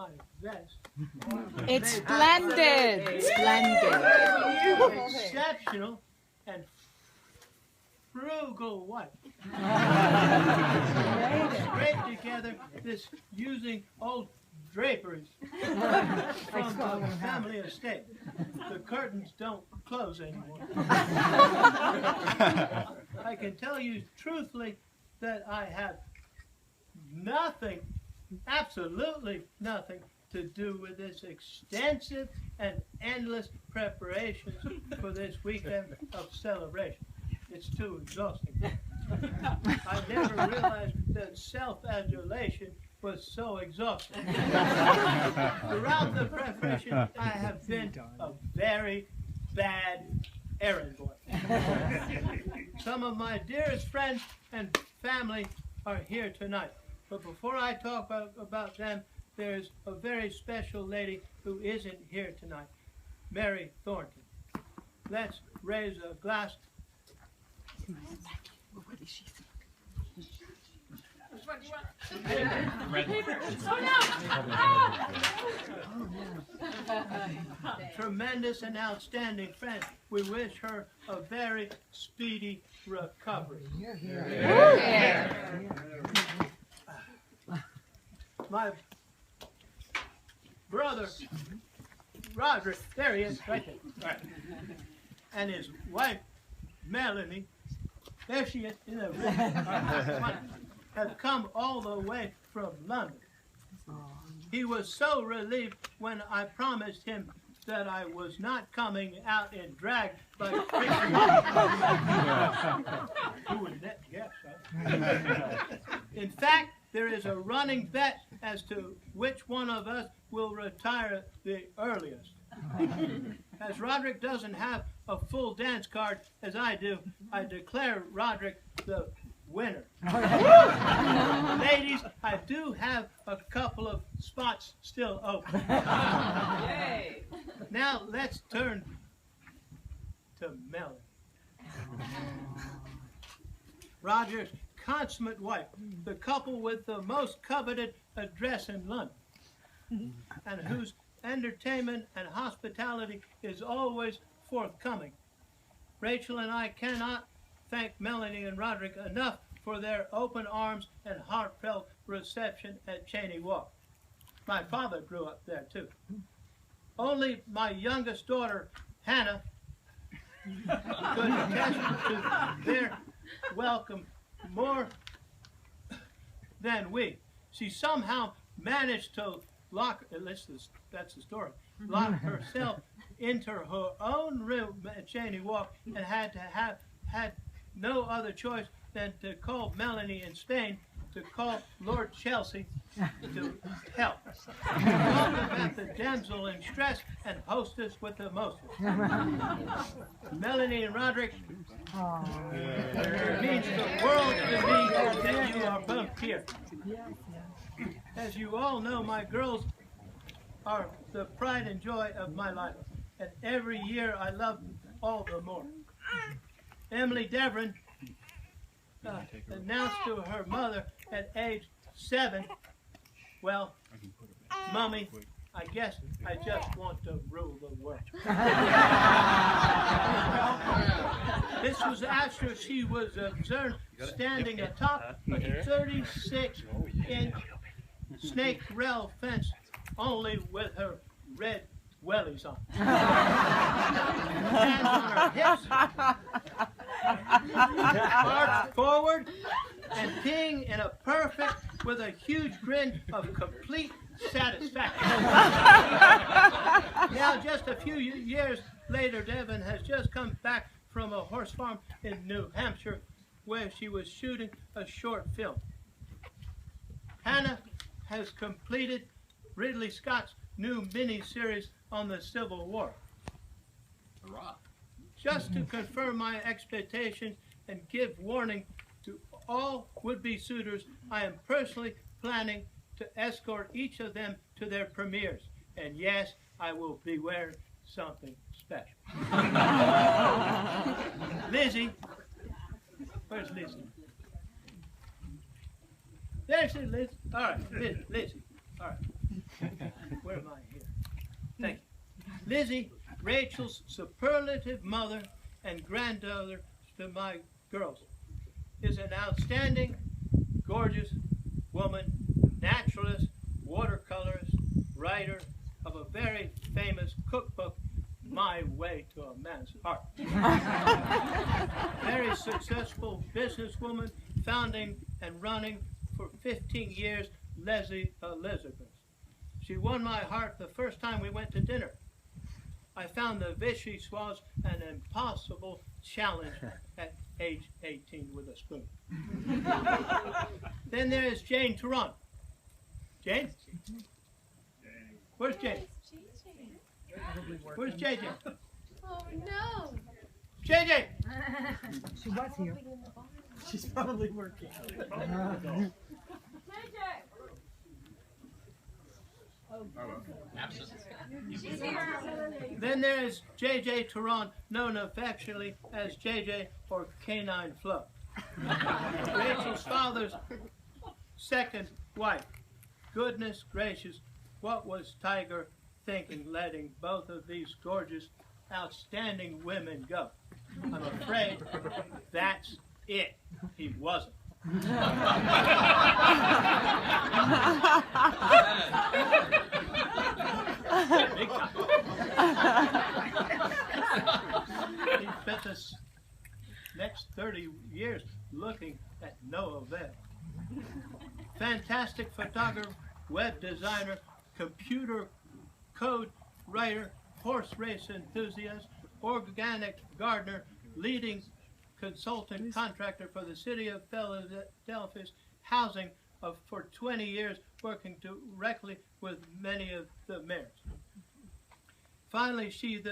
my vest. It's splendid. Splendid. Exceptional and frugal wife. Scraped together this using old draperies from the family estate. The curtains don't close anymore. I can tell you truthfully that I have nothing, absolutely nothing to do with this extensive and endless preparations for this weekend of celebration. It's too exhausting. I never realized that self-adulation was so exhausting. Throughout the preparation, I have been a very bad errand boy. Some of my dearest friends and family are here tonight. But before I talk about them, there's a very special lady who isn't here tonight, Mary Thornton. Let's raise a glass. Tremendous and outstanding friend. We wish her a very speedy recovery. My brother, Roderick, there he is, right there. Right. And his wife, Melanie, there she is, in the room, have come all the way from London. He was so relieved when I promised him that I was not coming out in drag like Who would that guess, huh? In fact, there is a running bet as to which one of us will retire the earliest. As Roderick doesn't have a full dance card as I do, I declare Roderick the winner. Ladies, I do have a couple of spots still open. Yay. Now let's turn to Melanie. Roger's consummate wife, the couple with the most coveted address in London, and whose entertainment and hospitality is always forthcoming. Rachel and I cannot thank Melanie and Roderick enough for their open arms and heartfelt reception at Cheney Walk. My father grew up there too. Only my youngest daughter, Hannah, could attest to their welcome more than we. She somehow managed to lock, at least that's the story, lock herself into her own room at Cheney Walk and had no other choice than to call Melanie in Spain to call Lord Chelsea to help. Welcome back the damsel in stress and hostess with the mostest. Melanie and Roderick, it means the world to me that you are both here. As you all know, my girls are the pride and joy of my life, and every year I love them all the more. Emily Devrin announced to her mother at age 7, well, Mommy, I guess I just want to rule the world. This was after she was observed standing atop a 36-inch snake rail fence, only with her red wellies on. Hands on her hips, arched forward, and peeing in a perfect with a huge grin of complete satisfaction. Now, just a few years later, Devin has just come back from a horse farm in New Hampshire where she was shooting a short film. Hannah has completed Ridley Scott's new mini-series on the Civil War. Hurrah. Just to confirm my expectations and give warning to all would-be suitors, I am personally planning to escort each of them to their premieres. And yes, I will be wearing something special. Lizzie, where's Lizzie? There she is, Liz. All right, Lizzie. All right. where am I here? Thank you. Lizzie, Rachel's superlative mother and granddaughter to my girls, is an outstanding, gorgeous woman, naturalist, watercolorist, writer of a very famous cookbook, My Way to a Man's Heart. Very successful businesswoman, founding and running for 15 years, Leslie Elizabeth. She won my heart the first time we went to dinner. I found the vichyssoise an impossible challenge at age 18 with a spoon. Then there is Jane Turon. Jane? Where's Jane? Where's JJ? Oh no! JJ! She was here. She's probably working. Then there is JJ Turon, known affectionately as JJ or Canine Flo. Rachel's father's second wife. Goodness gracious, what was Tiger thinking letting both of these gorgeous, outstanding women go? I'm afraid that's it. He wasn't. Big time. He spent the next 30 years looking at no avail. Fantastic photographer, web designer, computer code writer, horse race enthusiast, organic gardener, leading consultant contractor for the city of Philadelphia's housing for 20 years, working directly with many of the mayors. Finally, she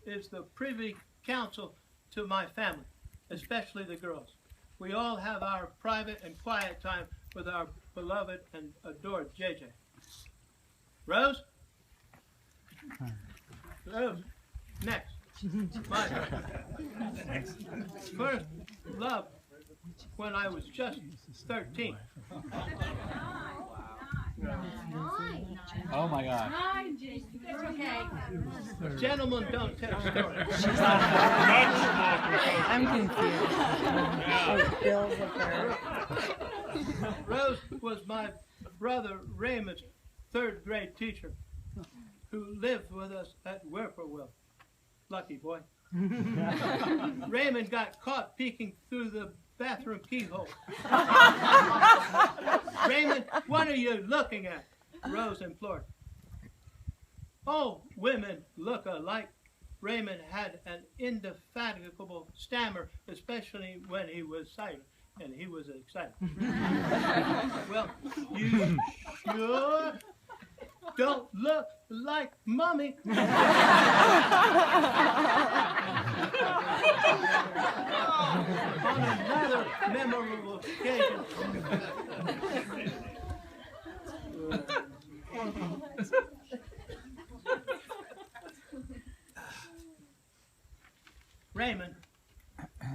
is the privy counsel to my family, especially the girls. We all have our private and quiet time with our beloved and adored JJ. Rose? Rose, next. My first love when I was just 13. Oh my God. Okay. Gentlemen don't tell stories. I'm confused. Oh, Bill's up there. Rose was my brother Raymond's third grade teacher who lived with us at Whippoorwill. Lucky boy. Raymond got caught peeking through the bathroom keyhole. Raymond, what are you looking at? Rose implored. Oh, women look alike. Raymond had an indefatigable stammer, especially when he was silent, and he was excited. Well, you sure don't look like Mommy. On another memorable occasion, Raymond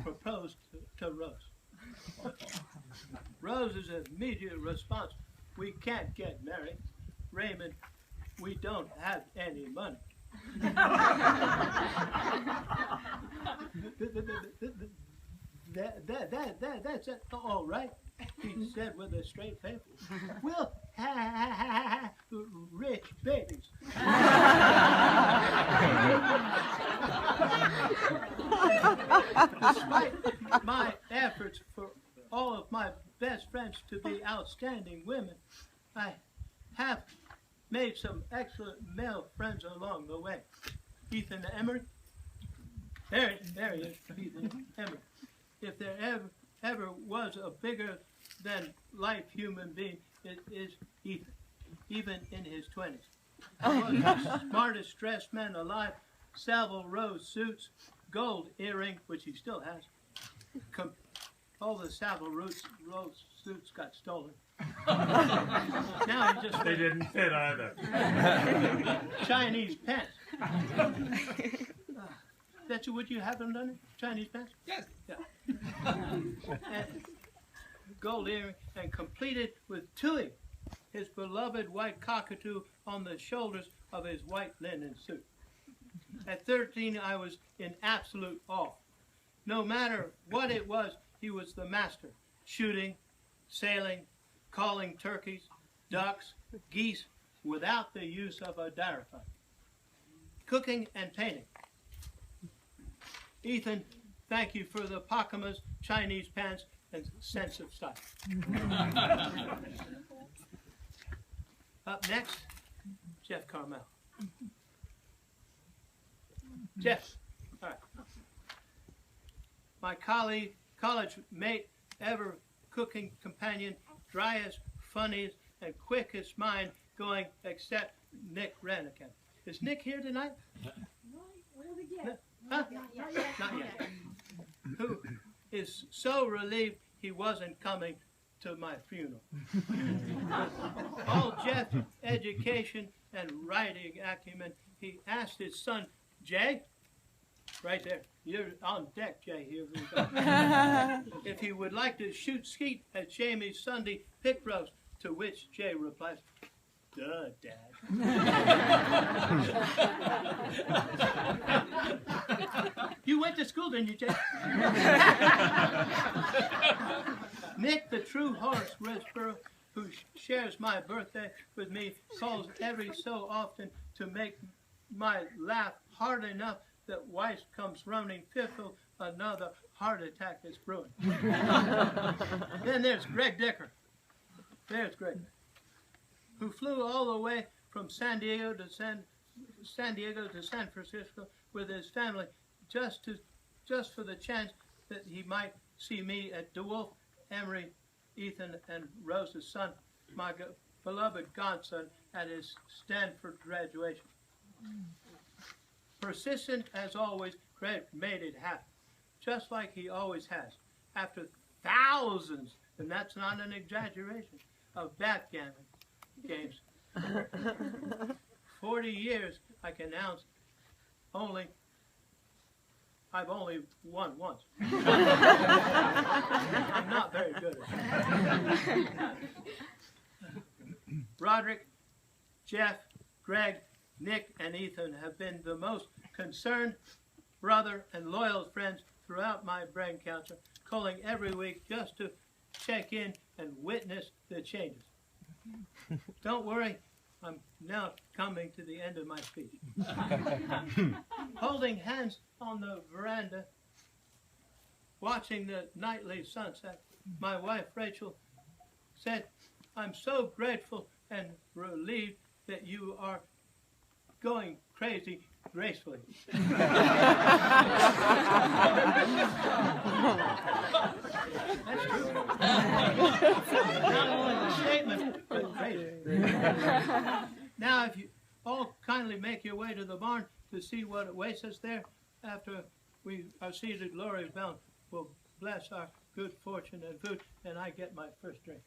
proposed to Rose. Rose's immediate response, "We can't get married. Raymond, we don't have any money." That's all right, he said with a straight face. We'll have rich babies. Despite my efforts for all of my best friends to be outstanding women, I have made some excellent male friends along the way. Ethan Emery. There he is, Ethan Emery. If there ever was a bigger than life human being, it is Ethan, even in his 20s. He was the smartest dressed man alive. Savile Row suits, gold earring, which he still has. All the Savile Row suits got stolen. Now he just They didn't fit either. Chinese pants. That's what you have them done? Chinese pants? Yes. Yeah. And gold earring, and completed with Tui, his beloved white cockatoo on the shoulders of his white linen suit. At 13, I was in absolute awe. No matter what it was, he was the master, shooting, sailing, calling turkeys, ducks, geese, without the use of a diaphragm. Cooking and painting. Ethan, thank you for the Pacama's Chinese pants and sense of style. Up next, Jeff Carmel. Jeff, all right. My college mate, ever cooking companion, driest, funniest, and quickest mind going, except Nick Ranican. Is Nick here tonight? Huh? Not yet. Who is so relieved he wasn't coming to my funeral. All Jeff's education and writing acumen, he asked his son, Jay, right there, you're on deck, Jay, here we go, if he would like to shoot skeet at Jamie's Sunday pig roast, to which Jay replies, duh, Dad. You went to school, didn't you, Jay? Nick, the true horse whisperer, who shares my birthday with me, calls every so often to make my laugh hard enough that Weiss comes running fearful another heart attack is brewing. Then there's Greg Dicker. There's Greg, who flew all the way from San Diego to San Francisco with his family just for the chance that he might see me at DeWolf, Emery, Ethan, and Rose's son, my beloved godson, at his Stanford graduation. Persistent as always, Greg made it happen, just like he always has. After thousands, and that's not an exaggeration, of backgammon games, 40 years, I can announce I've only won once. I'm not very good at it. Roderick, Jeff, Greg, Nick, and Ethan have been the most concerned brother and loyal friends throughout my brain cancer, calling every week just to check in and witness the changes. Don't worry, I'm now coming to the end of my speech. Holding hands on the veranda, watching the nightly sunset, my wife Rachel said, I'm so grateful and relieved that you are going crazy gracefully. That's true. Not only the statement, but crazy. Now, if you all kindly make your way to the barn to see what awaits us there, after we are seated, Lori Bell will bless our good fortune and food, and I get my first drink.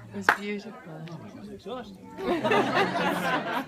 It was beautiful. Exhausting.